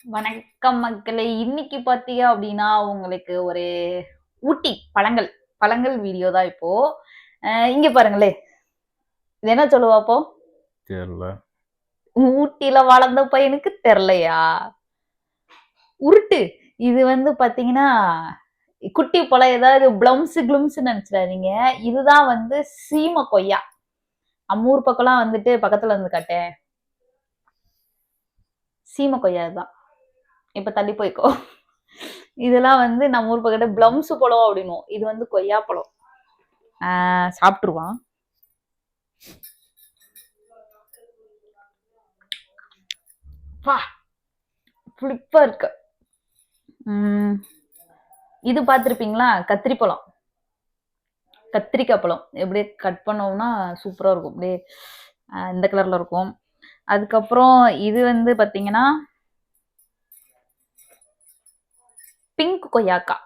வணக்கம் மக்களே! இன்னைக்கு பார்த்தீங்க அப்டின்னா, உங்களுக்கு ஒரு ஊட்டி பழங்கள் பழங்கள் வீடியோ தான் இப்போ. இங்க பாருங்களேன். இது என்ன சொல்லுவா அப்போ? தெரியல. ஊட்டில வளர்ந்த பையனுக்கு தெர்லையா? உருட்டு. இது வந்து பார்த்தீங்கன்னா, குட்டி பழம் ஏதாவது கிளம்ஸ்ன்னு நெனச்சிடாதீங்க. இதுதான் வந்து சீம கொய்யா. நம்ம ஊர் பக்கம்லாம் வந்துட்டு பக்கத்துல வந்து காட்டேன். சீம கொய்யா இதுதான். இப்ப தள்ளி போய்க்கோ. இதெல்லாம் வந்து நம்ம ஊர் பக்கத்துல பிளம்ஸ் பழம் அப்படின்னுவோம். இது வந்து கொய்யா பழம். சாப்பிட்டுருவான். புளிப்பா இருக்கு. இது பார்த்துருப்பீங்களா? கத்திரி பழம். கத்திரிக்காய் பழம். எப்படியே கட் பண்ணோம்னா சூப்பரா இருக்கும். அப்படியே இந்த கலர்ல இருக்கும். அதுக்கப்புறம் இது வந்து பார்த்தீங்கன்னா, பிங்க் கொய்யாக்கா.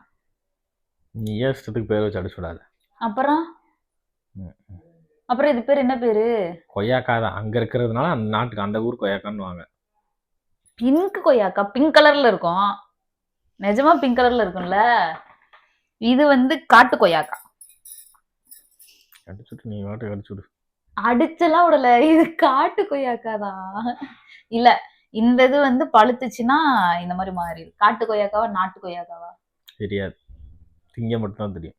நீ ஏன் இஷ்டத்துக்கு பேர் வச்சு அடிச்சு விடாத. அப்புறம் அப்புறம் இது பேர் என்ன பேரு? கொய்யாக்கா தான். அங்க இருக்கிறதுனால அந்த நாட்டுக்கு அந்த ஊர் கொய்யாக்கான்னுவாங்க. பிங்க் கொய்யாக்கா. பிங்க் கலர்ல இருக்கும். நிஜமா பிங்க் கலர்ல இருக்கும்ல. இது வந்து காட்டு கொய்யாக்கா. அடிச்சுட்டு நீ வாட்டுக்கு அடிச்சு விடு. அடிச்செல்லாம் விடல. இது காட்டு கொய்யாக்கா தான். இல்ல. இந்த இது வந்து பழுத்துச்சுன்னா இந்த மாதிரி மாறிடும். காட்டு கொய்யாக்காவா நாட்டு கொய்யாக்காவா? தெரியாது. திங்க மட்டும் தான் தெரியும்.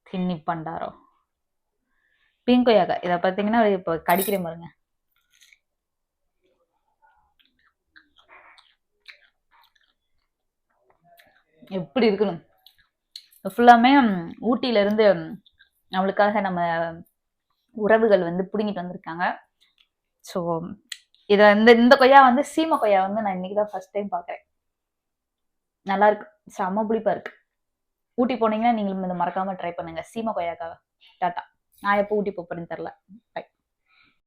தின்னி பண்டாரம். பிங்க் கொய்யாக்கா. இதை பார்த்தீங்கன்னா இப்போ கடிக்கிற பாருங்க. எப்படி இருக்கணும்? ஃபுல்லாமே ஊட்டியில இருந்து நம்மளுக்காக நம்ம உறவுகள் வந்து பிடுங்கிட்டு வந்திருக்காங்க. ஸோ இதை இந்த கொய்யா வந்து சீம கொய்யா வந்து நான் இன்னைக்கு தான் ஃபர்ஸ்ட் டைம் பார்க்குறேன். நல்லா இருக்கு. செம்ம புளிப்பா இருக்கு. ஊட்டி போனீங்கன்னா நீங்களும் இதை மறக்காம ட்ரை பண்ணுங்க. சீம கொய்யாக்காவை. டாட்டா. நான் எப்போ ஊட்டி போறேன்னு தெரியல. பை.